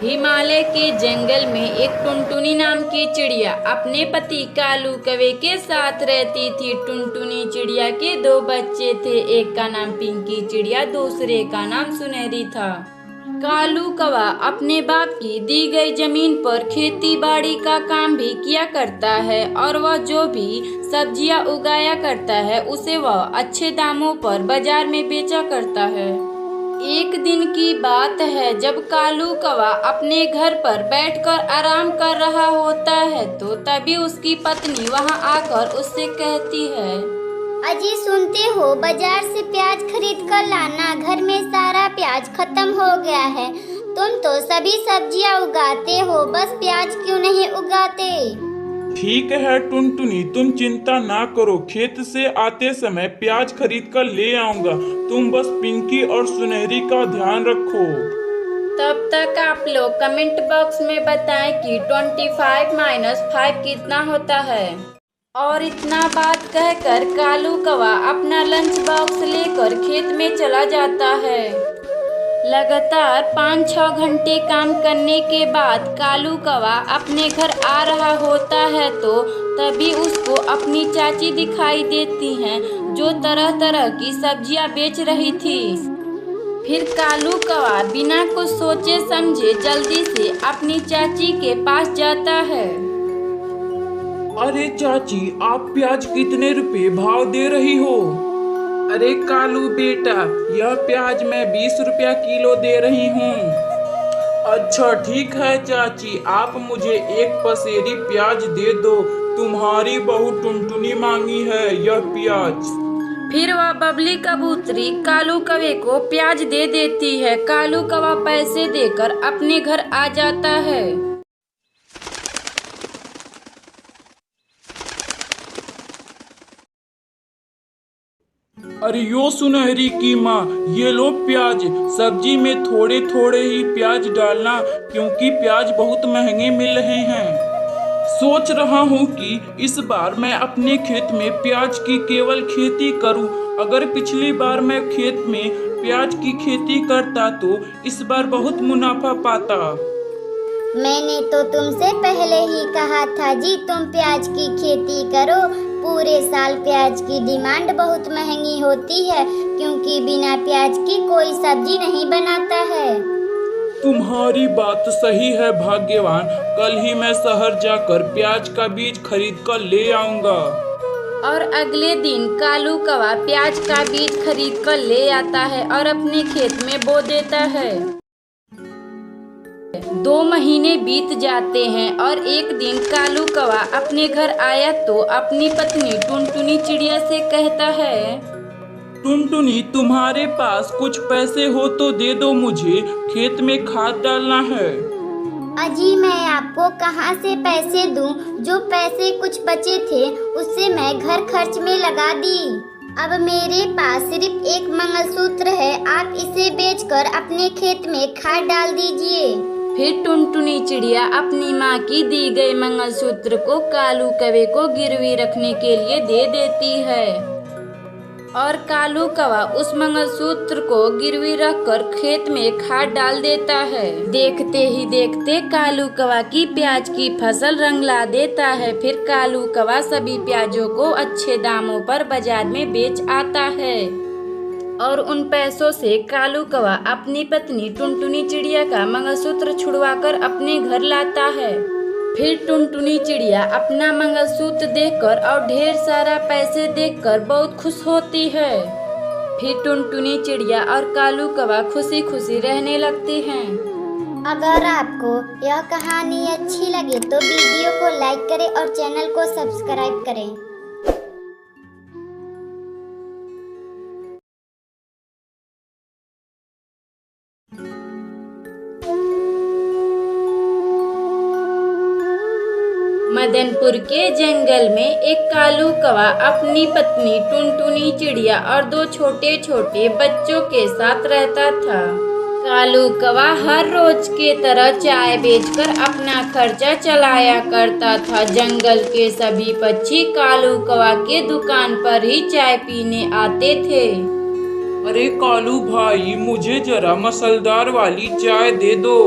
हिमालय के जंगल में एक टुनटुनी नाम की चिड़िया अपने पति कालू कौवे के साथ रहती थी। टुनटुनी चिड़िया के दो बच्चे थे, एक का नाम पिंकी चिड़िया, दूसरे का नाम सुनहरी था। कालू कौवा अपने बाप की दी गई जमीन पर खेती बाड़ी का काम भी किया करता है और वह जो भी सब्जियां उगाया करता है उसे वह अच्छे दामों पर बाजार में बेचा करता है। एक दिन की बात है, जब कालू कौवा अपने घर पर बैठकर आराम कर रहा होता है तो तभी उसकी पत्नी वहां आकर उससे कहती है, अजी सुनते हो, बाजार से प्याज खरीद कर लाना, घर में सारा प्याज खत्म हो गया है। तुम तो सभी सब्जियां उगाते हो, बस प्याज क्यों नहीं उगाते? ठीक है टुनटुनी, तुम चिंता ना करो, खेत से आते समय प्याज खरीद कर ले आऊंगा। तुम बस पिंकी और सुनहरी का ध्यान रखो। तब तक आप लोग कमेंट बॉक्स में बताएं कि 25 - 5 कितना होता है। और इतना बात कहकर कालू कौवा अपना लंच बॉक्स लेकर खेत में चला जाता है। लगातार 5-6 घंटे काम करने के बाद कालू कौवा अपने घर आ रहा होता है तो तभी उसको अपनी चाची दिखाई देती हैं, जो तरह तरह की सब्जियां बेच रही थी। फिर कालू कौवा बिना कुछ सोचे समझे जल्दी से अपनी चाची के पास जाता है। अरे चाची, आप प्याज कितने रुपए भाव दे रही हो? अरे कालू बेटा, यह प्याज मैं 20 रुपया किलो दे रही हूँ। अच्छा ठीक है चाची, आप मुझे एक पसेरी प्याज दे दो, तुम्हारी बहू टुनटुनी मांगी है यह प्याज। फिर वह बबली कबूतरी कालू कौवे को प्याज दे देती है। कालू कौवा पैसे देकर अपने घर आ जाता है। अरे यो सुनहरी की माँ, ये लो प्याज। सब्जी में थोड़े थोड़े ही प्याज डालना, क्योंकि प्याज बहुत महंगे मिल रहे हैं। सोच रहा हूँ कि इस बार मैं अपने खेत में प्याज की केवल खेती करूँ। अगर पिछली बार मैं खेत में प्याज की खेती करता तो इस बार बहुत मुनाफा पाता। मैंने तो तुमसे पहले ही कहा था जी, तुम प्याज की खेती करो। पूरे साल प्याज की डिमांड बहुत महंगी होती है, क्योंकि बिना प्याज की कोई सब्जी नहीं बनाता है। तुम्हारी बात सही है भाग्यवान, कल ही मैं शहर जाकर प्याज का बीज खरीद कर ले आऊंगा। और अगले दिन कालू कौवा प्याज का बीज खरीद कर ले आता है और अपने खेत में बो देता है। 2 महीने बीत जाते हैं और एक दिन कालू कौवा अपने घर आया तो अपनी पत्नी टुनटुनी चिड़िया से कहता है, टुनटुनी, तुम्हारे पास कुछ पैसे हो तो दे दो, मुझे खेत में खाद डालना है। अजी मैं आपको कहाँ से पैसे दूं? जो पैसे कुछ बचे थे उससे मैं घर खर्च में लगा दी। अब मेरे पास सिर्फ एक मंगलसूत्र है, आप इसे बेचकर अपने खेत में खाद डाल दीजिए। फिर टुनटुनी चिड़िया अपनी माँ की दी गई मंगलसूत्र को कालू कौवे को गिरवी रखने के लिए दे देती है और कालू कौवा उस मंगलसूत्र को गिरवी रखकर खेत में खाद डाल देता है। देखते ही देखते कालू कौवा की प्याज की फसल रंग ला देता है। फिर कालू कौवा सभी प्याजों को अच्छे दामों पर बाजार में बेच आता है और उन पैसों से कालू कौवा अपनी पत्नी टुनटुनी चिड़िया का मंगलसूत्र छुड़वाकर अपने घर लाता है। फिर टुनटुनी चिड़िया अपना मंगलसूत्र देखकर और ढेर सारा पैसे देखकर बहुत खुश होती है। फिर टुनटुनी चिड़िया और कालू कौवा खुशी खुशी रहने लगते हैं। अगर आपको यह कहानी अच्छी लगे तो वीडियो को लाइक करें और चैनल को सब्सक्राइब करें। मदनपुर के जंगल में एक कालू कौवा अपनी पत्नी टुनटुनी चिड़िया और 2 छोटे छोटे बच्चों के साथ रहता था। कालू कौवा हर रोज के तरह चाय बेचकर अपना खर्चा चलाया करता था। जंगल के सभी पक्षी कालू कौवा के दुकान पर ही चाय पीने आते थे। अरे कालू भाई, मुझे जरा मसालेदार वाली चाय दे दो।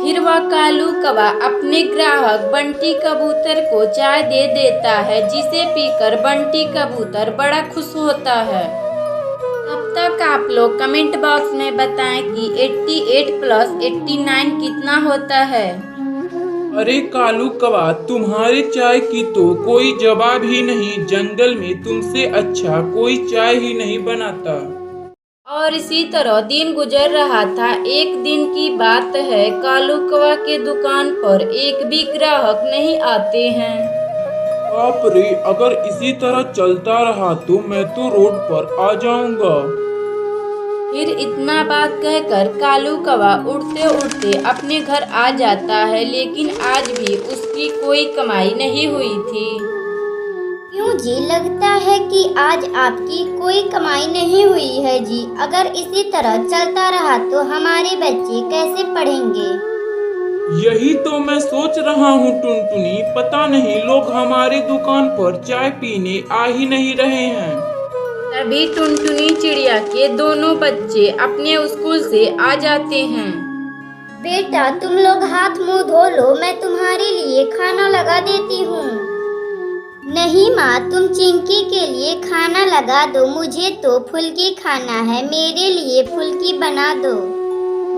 फिर वह कालू कौवा अपने ग्राहक बंटी कबूतर को चाय दे देता है, जिसे पीकर बंटी कबूतर बड़ा खुश होता है। तब तक आप लोग कमेंट बॉक्स में बताएं कि 88 प्लस 89 कितना होता है। अरे कालू कौवा, तुम्हारे चाय की तो कोई जवाब ही नहीं। जंगल में तुमसे अच्छा कोई चाय ही नहीं बनाता। और इसी तरह दिन गुजर रहा था। एक दिन की बात है, कालू कौवा के दुकान पर एक भी ग्राहक नहीं आते हैं। बाप रे, अगर इसी तरह चलता रहा तो मैं तो रोड पर आ जाऊंगा। फिर इतना बात कहकर कालू कौवा उड़ते उड़ते अपने घर आ जाता है, लेकिन आज भी उसकी कोई कमाई नहीं हुई थी। क्यों जी, लगता है कि आज आपकी कोई कमाई नहीं हुई है जी। अगर इसी तरह चलता रहा तो हमारे बच्चे कैसे पढ़ेंगे? यही तो मैं सोच रहा हूँ टुनटुनी, पता नहीं लोग हमारे दुकान पर चाय पीने आ ही नहीं रहे हैं। तभी टुनटुनी चिड़िया के दोनों बच्चे अपने स्कूल से आ जाते हैं। बेटा, तुम लोग हाथ मुंह धो लो, मैं तुम्हारे लिए खाना लगा देती हूँ। नहीं माँ, तुम चिंकी के लिए खाना लगा दो, मुझे तो फुल्की खाना है, मेरे लिए फुल्की बना दो।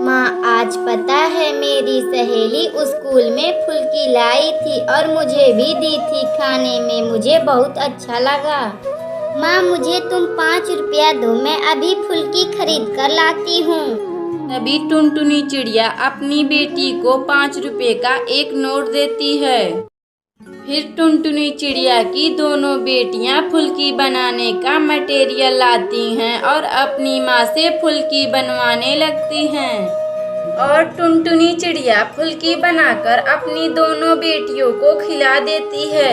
माँ, आज पता है मेरी सहेली स्कूल में फुल्की लाई थी और मुझे भी दी थी खाने में, मुझे बहुत अच्छा लगा। माँ, मुझे तुम 5 रुपया दो, मैं अभी फुल्की खरीद कर लाती हूँ। तभी टुनटुनी चिड़िया अपनी बेटी को 5 रुपए का एक नोट देती है। फिर टुनटुनी चिड़िया की दोनों बेटियां फुल्की बनाने का मटेरियल लाती हैं और अपनी माँ से फुल्की बनवाने लगती हैं। और टुनटुनी चिड़िया फुल्की बनाकर अपनी दोनों बेटियों को खिला देती है।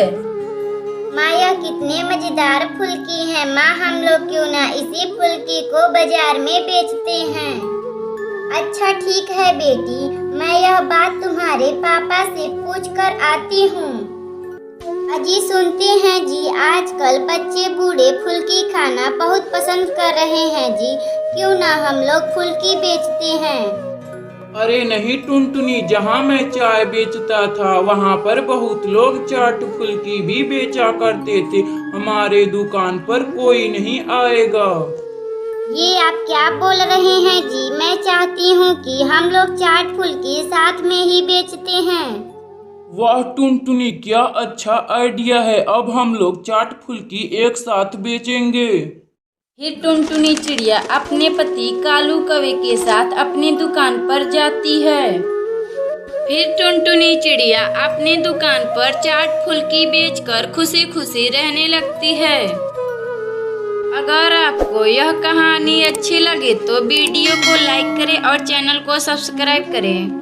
माँ, यह कितने मजेदार फुल्की है। माँ, हम लोग क्यों ना इसी फुल्की को बाजार में बेचते हैं? अच्छा ठीक है बेटी, मैं यह बात तुम्हारे पापा से पूछ कर आती हूँ। अजी सुनते हैं जी, आजकल बच्चे बूढ़े फुल्की खाना बहुत पसंद कर रहे हैं जी, क्यों ना हम लोग फुल्की बेचते हैं? अरे नहीं टुनटुनी, जहाँ मैं चाय बेचता था वहाँ पर बहुत लोग चाट फुल्की भी बेचा करते थे। हमारे दुकान पर कोई नहीं आएगा। ये आप क्या बोल रहे हैं जी? मैं चाहती हूँ कि हम लोग चाट फुल्की साथ में ही बेचते हैं। वाह टुनटुनी, क्या अच्छा आइडिया है। अब हम लोग चाट फुल्की एक साथ बेचेंगे। फिर टुनटुनी चिड़िया अपने पति कालू कौवे के साथ अपनी दुकान पर जाती है। फिर टुनटुनी चिड़िया अपनी दुकान पर चाट फुल्की बेचकर खुशी खुशी रहने लगती है। अगर आपको यह कहानी अच्छी लगे तो वीडियो को लाइक करें और चैनल को सब्सक्राइब करें।